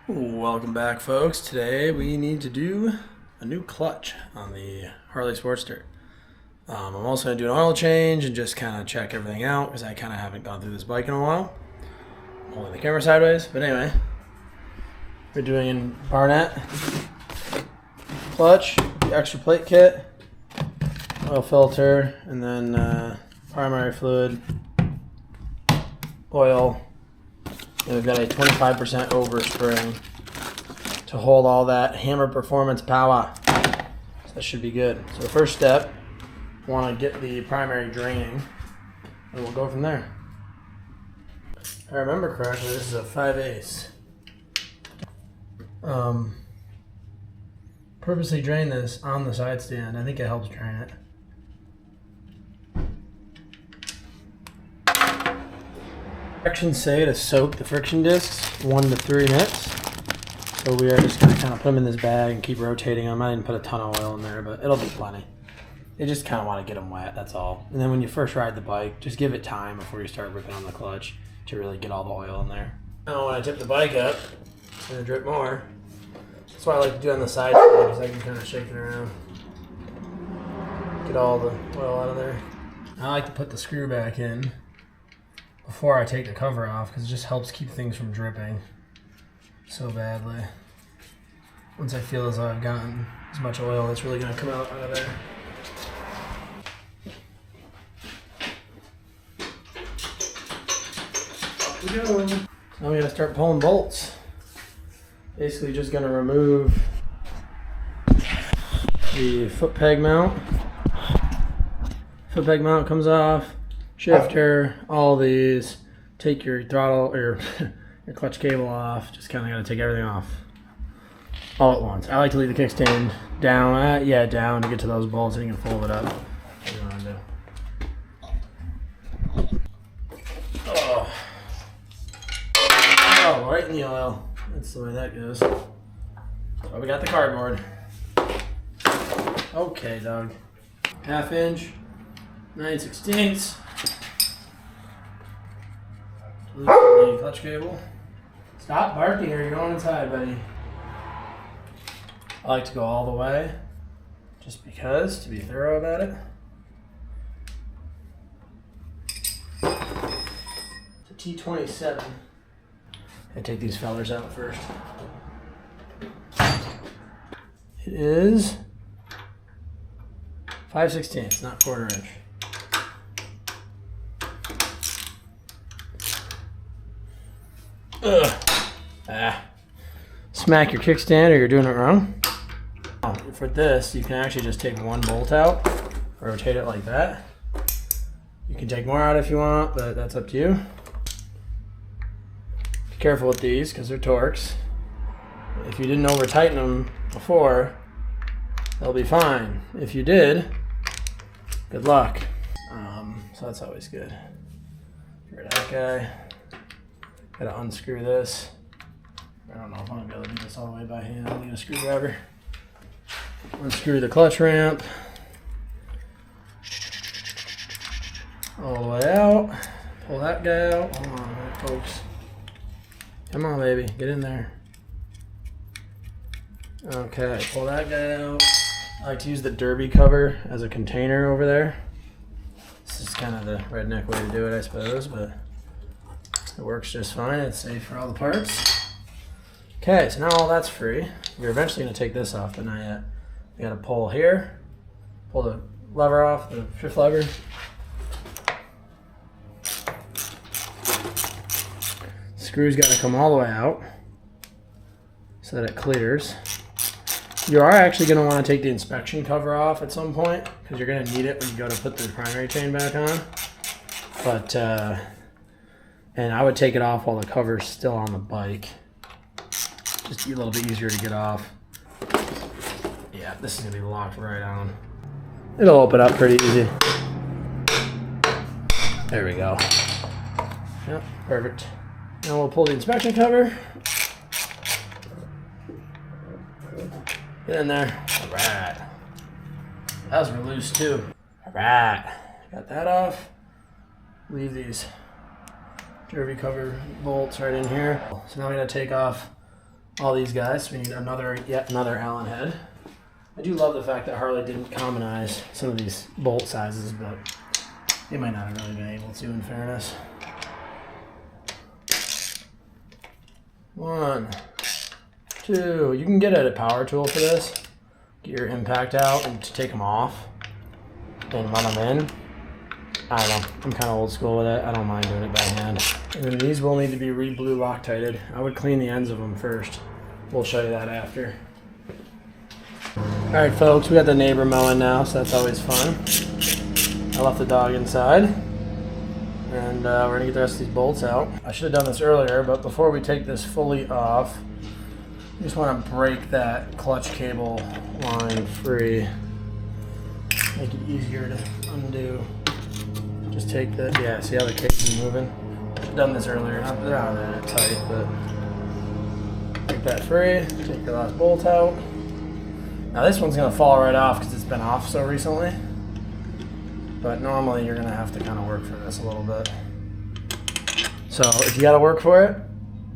Welcome back, folks. Today we need to do a new clutch on the Harley Sportster. I'm also going to do an oil change and just kind of check everything out because I kind of haven't gone through this bike in a while. I'm holding the camera sideways, but anyway. We're doing BARNETT clutch, the extra plate kit, oil filter, and then primary fluid, oil. And we've got a 25% overspring to hold all that hammer performance power. So that should be good. So the first step, want to get the primary draining, and we'll go from there. If I remember correctly, this is a 5/8. Purposely drain this on the side stand. I think it helps drain it. Directions say to soak the friction discs 1 to 3 minutes. So we are just going to kind of put them in this bag and keep rotating them. I didn't put a ton of oil in there, but it'll be plenty. You just kind of want to get them wet, that's all. And then when you first ride the bike, just give it time before you start ripping on the clutch to really get all the oil in there. Now when I tip the bike up, it's going to drip more. That's why I like to do it on the side because I can kind of shake it around. Get all the oil out of there. I like to put the screw back in before I take the cover off because it just helps keep things from dripping so badly. Once I feel as though I've gotten as much oil that's really going to come out of there. Off we go. Now we got to start pulling bolts. Basically just going to remove the foot peg mount. Foot peg mount comes off. Shifter, all these. Take your throttle or your clutch cable off. Just kind of got to take everything off all at once. I like to leave the kickstand down. Down to get to those bolts and you can fold it up. What do you want to do? Oh, right in the oil. That's the way that goes. So we got the cardboard. Okay, Doug. 1/2 inch, 9/16. Loosen the clutch cable. Stop barking or you're going inside, buddy. I like to go all the way, just because, to be thorough about it. It's a T27. I take these fellers out first. It is 5/16, not 1/4 inch. Smack your kickstand or you're doing it wrong. For this, you can actually just take one bolt out, rotate it like that. You can take more out if you want, but that's up to you. Be careful with these because they're Torx. If you didn't over tighten them before, they'll be fine. If you did, good luck. So that's always good. Get rid of that guy. Gotta unscrew this. I don't know if I'm gonna be able to do this all the way by hand. I'll need a screwdriver. Unscrew the clutch ramp. All the way out. Pull that guy out. Hold on a minute, folks. Come on, baby. Get in there. Okay, pull that guy out. I like to use the derby cover as a container over there. This is kind of the redneck way to do it, I suppose, but it works just fine. It's safe for all the parts. Okay, so now all that's free. You're eventually going to take this off, but not yet. You got to pull here, pull the lever off, the shift lever. Screw's got to come all the way out so that it clears. You are actually going to want to take the inspection cover off at some point because you're going to need it when you go to put the primary chain back on. But, and I would take it off while the cover's still on the bike. Just a little bit easier to get off. Yeah, this is going to be locked right on. It'll open up pretty easy. There we go. Yep, perfect. Now we'll pull the inspection cover. Get in there. All right. Those were loose too. All right. Got that off. Leave these derby cover bolts right in here. So now we're going to take off all these guys. So we need yet another Allen head. I do love the fact that Harley didn't commonize some of these bolt sizes, but they might not have really been able to, in fairness. 1, 2. You can get a power tool for this. Get your impact out and to take them off and run them in. I don't know. I'm kind of old school with it. I don't mind doing it by hand. And then these will need to be re-blue Loctited. I would clean the ends of them first. We'll show you that after. Alright folks, we got the neighbor mowing now, so that's always fun. I left the dog inside. And we're going to get the rest of these bolts out. I should have done this earlier, but before we take this fully off, you just want to break that clutch cable line free. Make it easier to undo. Just take the, yeah, see how the case is moving? I've done this earlier, they're not that tight, but take that free, take your last bolt out. Now this one's gonna fall right off because it's been off so recently, but normally you're gonna have to kind of work for this a little bit. So if you gotta work for it,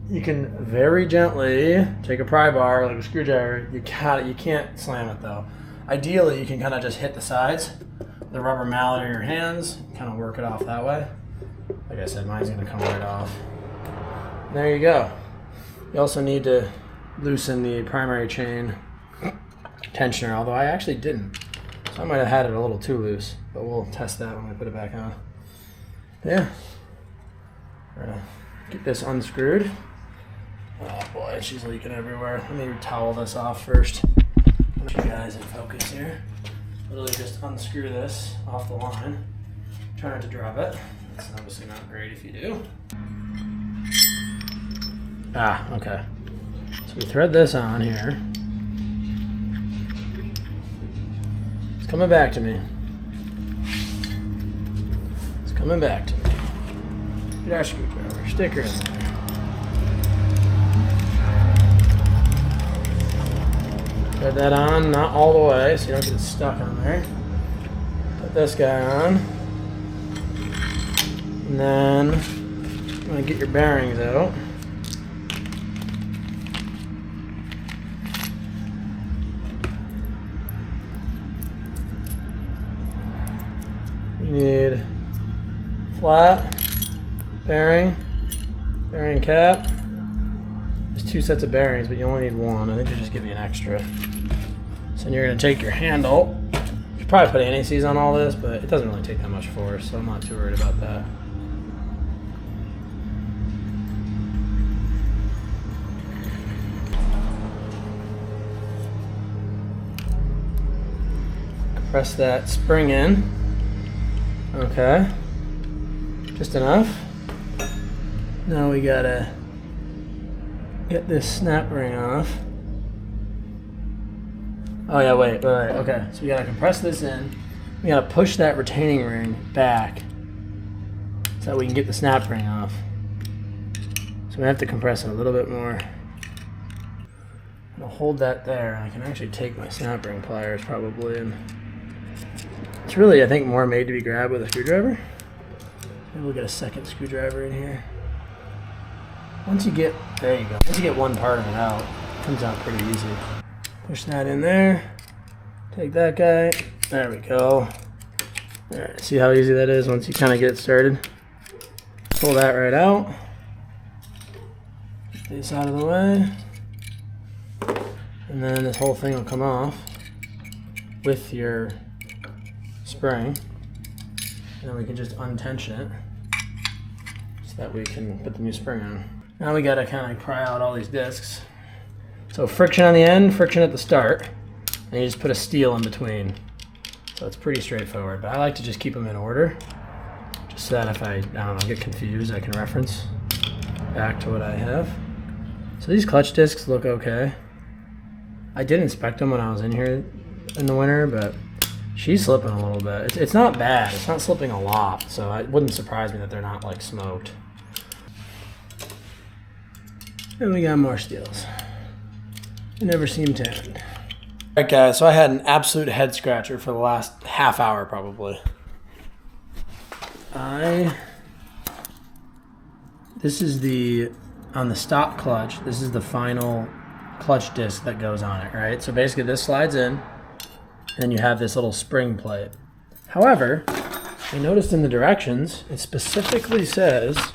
you can very gently take a pry bar like a screwdriver. You can't slam it though. Ideally, you can kind of just hit the sides, the rubber mallet or your hands, kind of work it off that way. Like I said, mine's gonna come right off. And there you go. You also need to loosen the primary chain tensioner, although I actually didn't. So I might have had it a little too loose, but we'll test that when we put it back on. Yeah. We're gonna get this unscrewed. Oh boy, she's leaking everywhere. Let me towel this off first. Put you guys in focus here. Literally just unscrew this off the line. Try not to drop it. It's obviously not great if you do. Ah, okay. So we thread this on here. It's coming back to me. It's coming back to me. Get our screwdriver, stick her in there. Thread that on, not all the way, so you don't get stuck on there. Put this guy on. And then I'm going to get your bearings out. You need flat, bearing cap. There's 2 sets of bearings, but you only need 1. I think they just give you an extra. So then you're going to take your handle. You should probably put anti-seize on all this, but it doesn't really take that much force, so I'm not too worried about that. Press that spring in. Okay. Just enough. Now we gotta get this snap ring off. Oh yeah, wait, okay. So we gotta compress this in. We gotta push that retaining ring back so that we can get the snap ring off. So we have to compress it a little bit more. I'll hold that there, and I can actually take my snap ring pliers probably, and it's really, I think, more made to be grabbed with a screwdriver. Maybe we'll get a second screwdriver in here. Once you get, there you go. Once you get one part of it out, it comes out pretty easy. Push that in there. Take that guy. There we go. All right, see how easy that is once you kind of get started? Pull that right out. Get this out of the way. And then this whole thing will come off with your spring. And then we can just untension it so that we can put the new spring on. Now we gotta kind of pry out all these discs. So friction on the end, friction at the start, and you just put a steel in between. So it's pretty straightforward, but I like to just keep them in order, just so that if I don't know, get confused, I can reference back to what I have. So these clutch discs look okay. I did inspect them when I was in here in the winter, but she's slipping a little bit. It's not bad, it's not slipping a lot, so it wouldn't surprise me that they're not like smoked. And we got more steels. They never seem to end. Alright guys, so I had an absolute head scratcher for the last half hour probably. This is the, on the stop clutch, this is the final clutch disc that goes on it, right? So basically this slides in, and then you have this little spring plate. However, I noticed in the directions, it specifically says,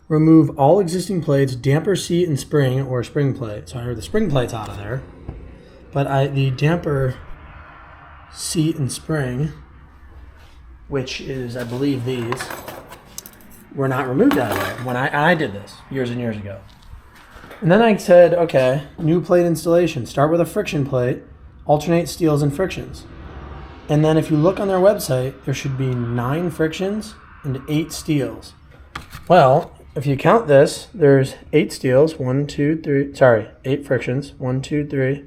remove all existing plates, damper seat and spring, or spring plate. So I heard the spring plate's out of there, but the damper seat and spring, which is, I believe, these, were not removed out of there when I did this years and years ago. And then I said, okay, new plate installation. Start with a friction plate, alternate steels and frictions. And then if you look on their website, there should be 9 frictions and 8 steels. Well, if you count this, there's 8 steels, 8 frictions, 1, 2, 3,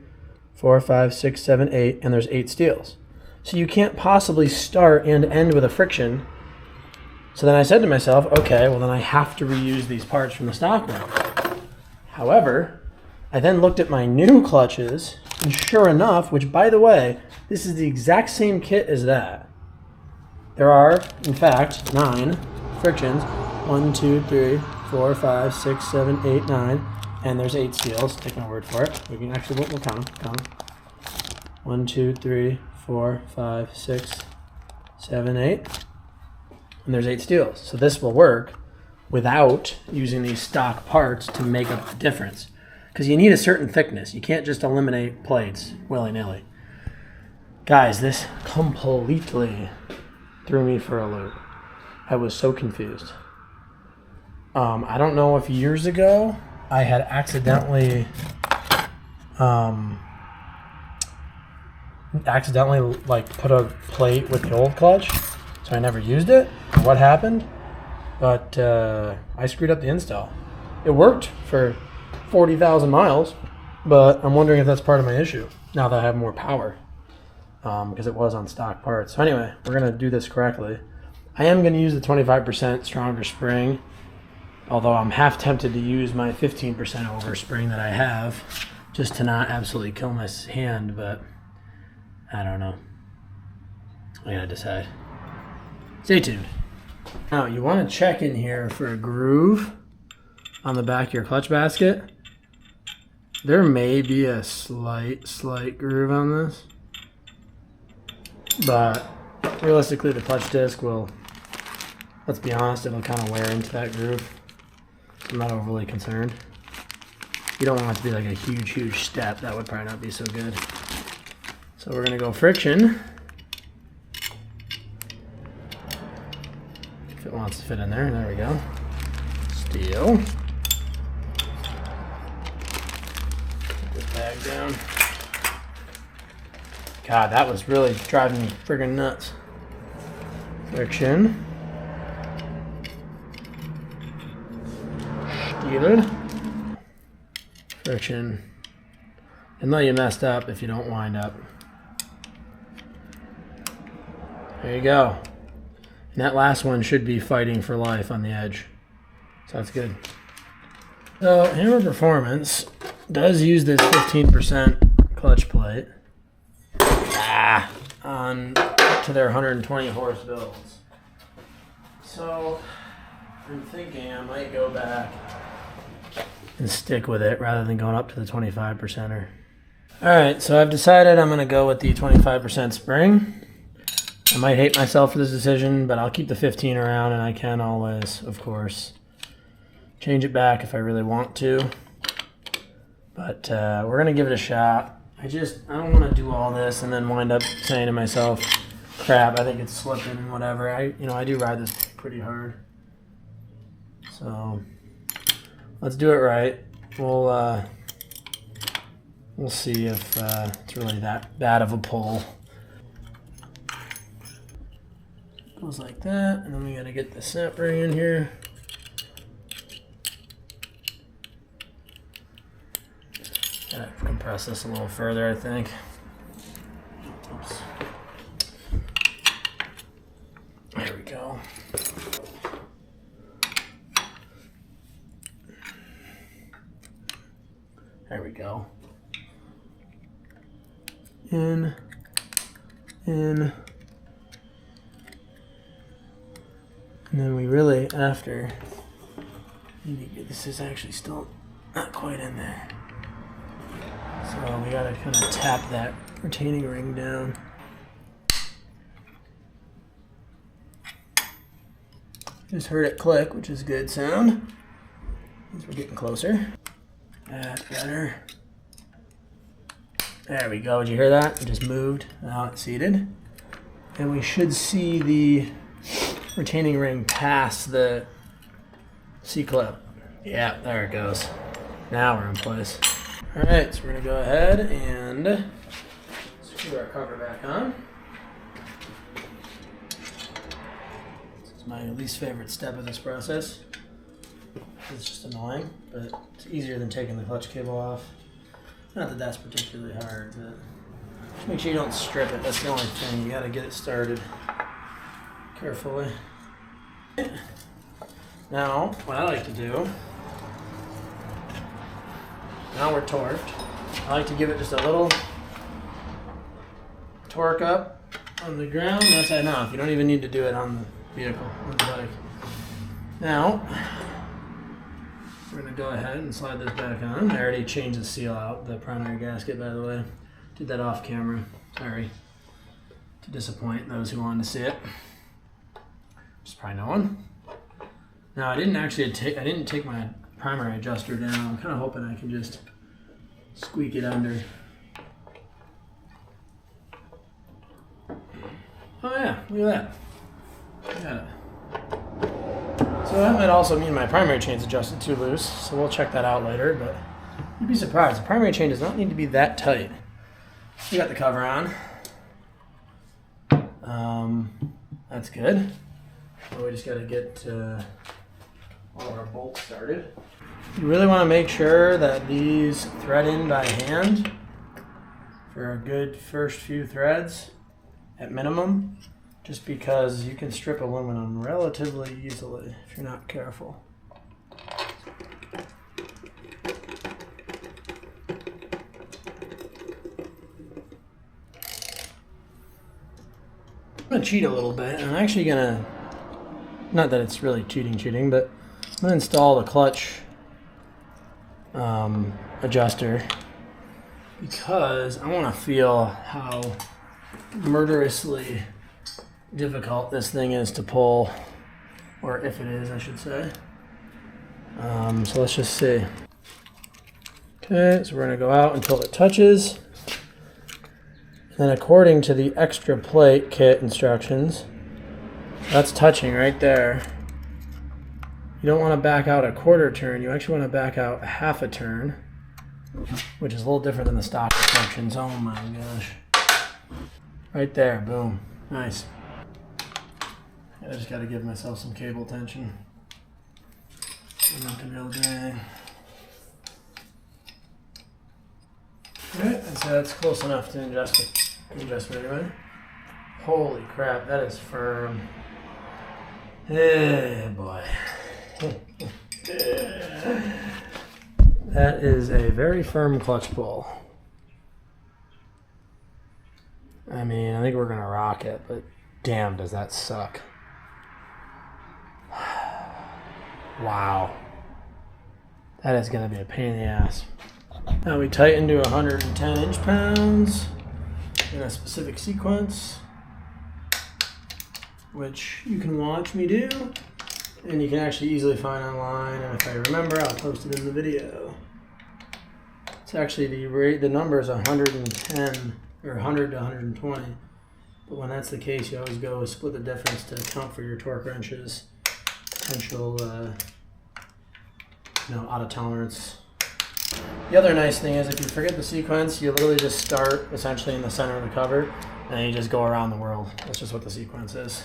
4, 5, 6, 7, 8, and there's 8 steels. So you can't possibly start and end with a friction. So then I said to myself, okay, well then I have to reuse these parts from the stock one. However, I then looked at my new clutches, and sure enough, which by the way, this is the exact same kit as that. There are, in fact, 9 frictions. 1, 2, 3, 4, 5, 6, 7, 8, 9, and there's 8 steels. Take my word for it. We can actually, we'll count them. 1, 2, 3, 4, 5, 6, 7, 8. And there's 8 steels. So this will work without using these stock parts to make up the difference. Because you need a certain thickness. You can't just eliminate plates willy-nilly. Guys, this completely threw me for a loop. I was so confused. I don't know if years ago I had accidentally like put a plate with the old clutch, so I never used it, or what happened, but I screwed up the install. It worked for 40,000 miles, but I'm wondering if that's part of my issue now that I have more power, because it was on stock parts. So anyway, we're going to do this correctly. I am going to use the 25% stronger spring, although I'm half tempted to use my 15% over spring that I have just to not absolutely kill my hand, but I don't know. I gotta decide. Stay tuned. Now, you want to check in here for a groove on the back of your clutch basket. There may be a slight groove on this, but realistically the clutch disc will, let's be honest, it'll kind of wear into that groove. I'm not overly concerned. You don't want it to be like a huge step. That would probably not be so good. So we're going to go friction. If it wants to fit in there. There we go. Steel. Put this bag down. God, that was really driving me friggin' nuts. Friction. Steeled. Friction. And know you messed up if you don't wind up. There you go. And that last one should be fighting for life on the edge. So that's good. So Hammer Performance does use this 15% clutch plate on to their 120 horse builds. So I'm thinking I might go back and stick with it rather than going up to the 25%er. Alright, so I've decided I'm going to go with the 25% spring. I might hate myself for this decision, but I'll keep the 15 around, and I can always, of course, change it back if I really want to. But we're going to give it a shot. I don't want to do all this and then wind up saying to myself, crap, I think it's slipping and whatever. I do ride this pretty hard. So let's do it right. We'll see if it's really that bad of a pull. Goes like that, and then we gotta get the snap ring in here. Gotta compress this a little further, I think. Oops. There we go. There we go. In. And then we really, after, this is actually still not quite in there. So we gotta kind of tap that retaining ring down. Just heard it click, which is good sound. As we're getting closer. That's better. There we go. Did you hear that? It just moved. Now it's seated. And we should see the retaining ring pass the C-clip. Yeah, there it goes. Now we're in place. All right, so we're gonna go ahead and screw our cover back on. This is my least favorite step of this process. It's just annoying, but it's easier than taking the clutch cable off. Not that that's particularly hard, but just make sure you don't strip it. That's the only thing. You gotta get it started carefully. Now, what I like to do, now we're torqued. I like to give it just a little torque up on the ground. That's enough. You don't even need to do it on the vehicle, on the bike. Now, we're going to go ahead and slide this back on. I already changed the seal out, the primary gasket, by the way. Did that off camera. Sorry to disappoint those who wanted to see it. There's probably no one. Now, I didn't take my primary adjuster down. I'm kind of hoping I can just squeak it under. Oh yeah, look at that. Got it. So that might also mean my primary chain's adjusted too loose, so we'll check that out later, but you'd be surprised. The primary chain does not need to be that tight. We got the cover on. That's good. So we just got to get all of our bolts started. You really want to make sure that these thread in by hand for a good first few threads at minimum, just because you can strip aluminum relatively easily if you're not careful. I'm going to cheat a little bit, and I'm actually going to, not that it's really cheating, but I'm going to install the clutch adjuster because I want to feel how murderously difficult this thing is to pull, or if it is, I should say. So let's just see. Okay, so we're going to go out until it touches. And then according to the extra plate kit instructions, that's touching right there. You don't want to back out a quarter turn. You actually want to back out a half a turn, which is a little different than the stock instructions. Oh my gosh. Right there, boom. Nice. I just got to give myself some cable tension. Not the real drag. Alright, so that's close enough to adjust it. Anyway. Holy crap, that is firm. Hey boy. That is a very firm clutch pull. I mean, I think we're gonna rock it, but damn, does that suck. Wow. That is gonna be a pain in the ass. Now we tighten to 110 inch-pounds in a specific sequence, which you can watch me do, and you can actually easily find online, and if I remember, I'll post it in the video. It's actually the number is 110, or 100 to 120, but when that's the case, you always go split the difference to account for your torque wrenches, potential, out of tolerance. The other nice thing is if you forget the sequence, you literally just start essentially in the center of the cover, and then you just go around the world. That's just what the sequence is.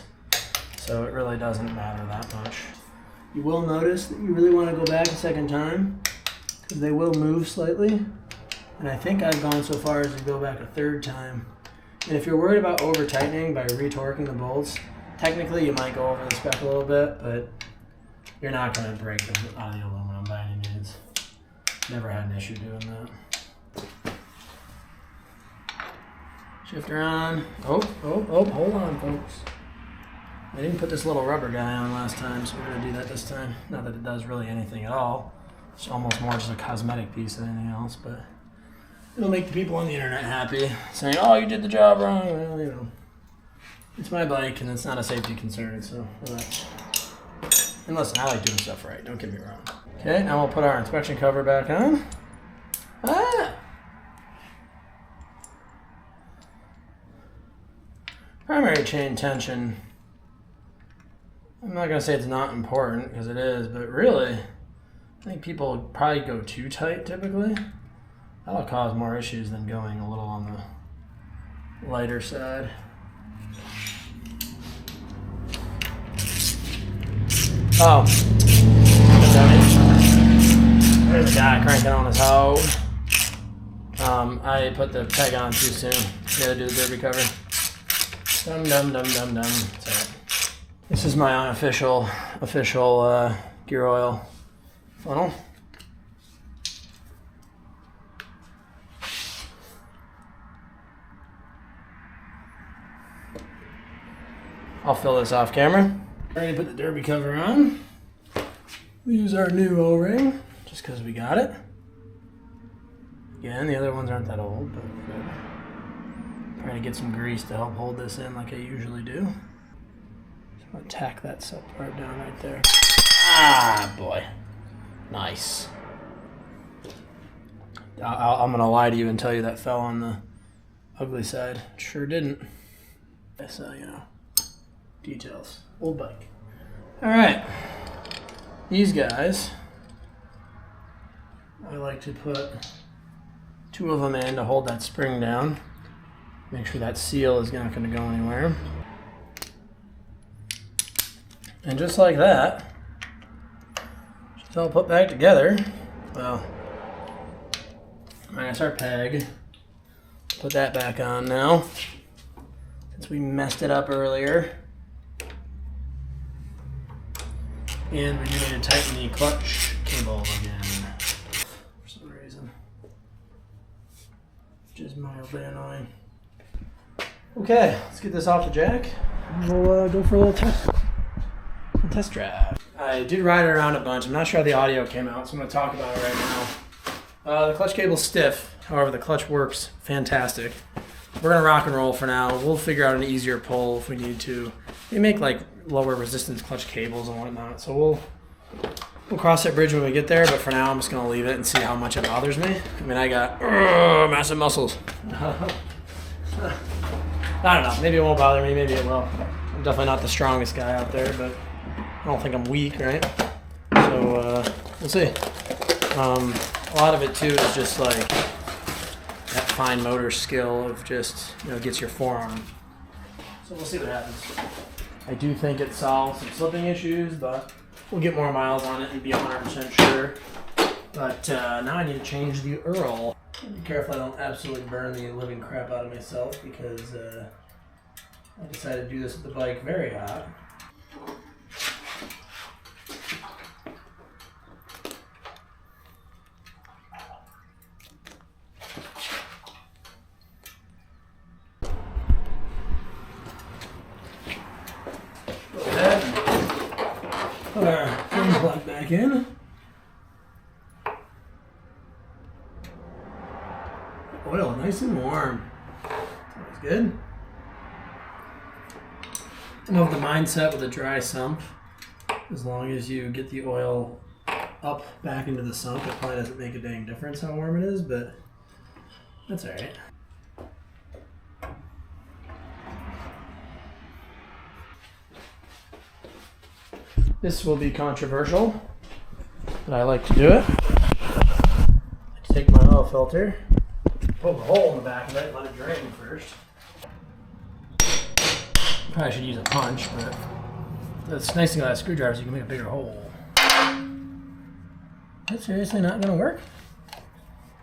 So it really doesn't matter that much. You will notice that you really want to go back a second time, because they will move slightly. And I think I've gone so far as to go back a third time. And if you're worried about over tightening by retorquing the bolts, technically you might go over the spec a little bit, but you're not going to break them out of the aluminum by any means. Never had an issue doing that. Shifter on. Oh, hold on, folks. I didn't put this little rubber guy on last time, so we're going to do that this time. Not that it does really anything at all. It's almost more just a cosmetic piece than anything else, but It'll make the people on the internet happy, saying, "Oh, you did the job wrong." Well, you know, it's my bike and it's not a safety concern, so relax. And listen, I like doing stuff right. Don't get me wrong. Okay, now we'll put our inspection cover back on. Primary chain tension. I'm not gonna say it's not important because it is, but really, I think people probably go too tight typically. That'll cause more issues than going a little on the lighter side. Oh, there's a guy cranking on his hoe. I put the peg on too soon. Gotta do the derby cover. Dum dum dum dum dum. Sorry. This is my unofficial gear oil funnel. I'll fill this off camera. We're gonna put the derby cover on. We use our new O-ring just because we got it. Again, the other ones aren't that old, but trying to get some grease to help hold this in like I usually do. So I'm gonna tack that sub part down right there. Ah, boy. Nice. I'm gonna lie to you and tell you that fell on the ugly side. Sure didn't. So, you know, details. Old bike. All right. These guys, I like to put 2 of them in to hold that spring down. Make sure that seal is not going to go anywhere. And just like that, it's all put back together. Well, minus our peg. Put that back on now, since we messed it up earlier. And we do need to tighten the clutch cable again for some reason, which is mildly annoying. Okay, let's get this off the jack. We'll go for a little test drive. I did ride it around a bunch. I'm not sure how the audio came out, so I'm going to talk about it right now. The clutch cable's stiff. However, the clutch works fantastic. We're going to rock and roll for now. We'll figure out an easier pull if we need to. They make like lower resistance clutch cables and whatnot, so we'll cross that bridge when we get there, but for now I'm just going to leave it and see how much it bothers me. I mean, I got massive muscles. I don't know, maybe it won't bother me, maybe it will. I'm definitely not the strongest guy out there, but I don't think I'm weak, right? So we'll see. A lot of it too is just like that fine motor skill of just, you know, gets your forearm. So we'll see what happens. I do think it solves some slipping issues, but we'll get more miles on it and be 100% sure. But now I need to change the Earl. Be careful I don't absolutely burn the living crap out of myself, because I decided to do this with the bike very hot. Put our fin plug back in. Oil nice and warm. That's good. I'm of the mindset with a dry sump, as long as you get the oil up back into the sump, it probably doesn't make a dang difference how warm it is, but that's all right. This will be controversial, but I like to do it. I like to take my oil filter, poke a hole in the back of it, and let it drain first. Probably should use a punch, but the nice thing about a screwdriver is you can make a bigger hole. That's seriously not going to work?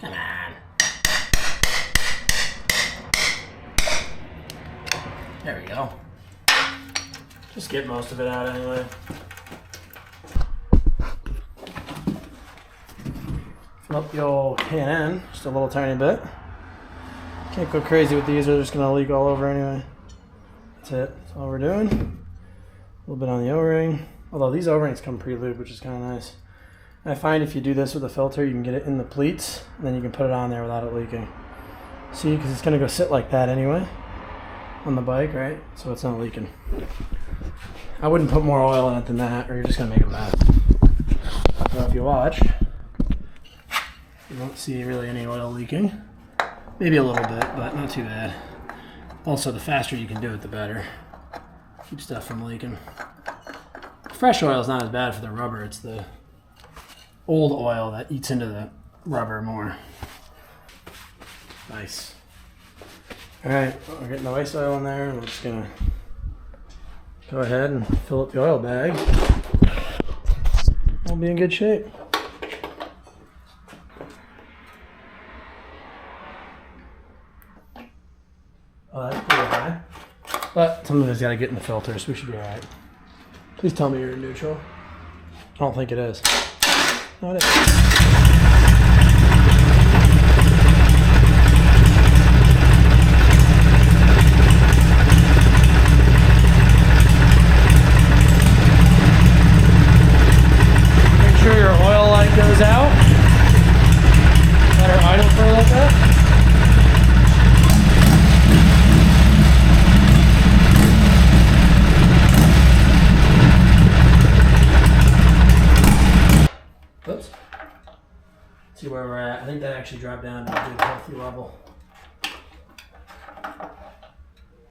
Come on. There we go. Just get most of it out anyway. Fill up the old K&N just a little tiny bit. Can't go crazy with these, they're just going to leak all over anyway. That's it. That's all we're doing. A little bit on the O-ring. Although these O-rings come pre-lubed, which is kind of nice. I find if you do this with a filter, you can get it in the pleats, and then you can put it on there without it leaking. See, because it's going to go sit like that anyway on the bike, right? So it's not leaking. I wouldn't put more oil in it than that, or you're just going to make a mess. So if you watch, you won't see really any oil leaking. Maybe a little bit, but not too bad. Also, the faster you can do it, the better. Keep stuff from leaking. Fresh oil is not as bad for the rubber. It's the old oil that eats into the rubber more. Nice. All right, we're getting the ice oil in there, and we're just gonna go ahead and fill up the oil bag. We'll be in good shape. Oh, that's pretty high. But some of it's got to get in the filter, so we should be all right. Please tell me you're in neutral. I don't think it is. No, it is. Make sure your oil light goes out. Let her idle for a little bit. Oops. See where we're at. I think that actually dropped down to a good healthy level.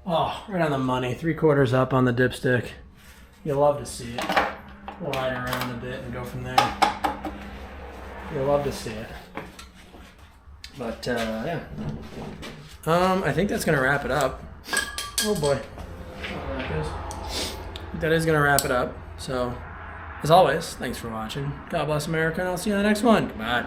Oh, right on the money. 3/4 up on the dipstick. You'll love to see it. We'll ride it around a bit and go from there. You'll love to see it. But, yeah. I think that's going to wrap it up. Oh, boy. That is going to wrap it up. So, as always, thanks for watching. God bless America, and I'll see you in the next one. Goodbye.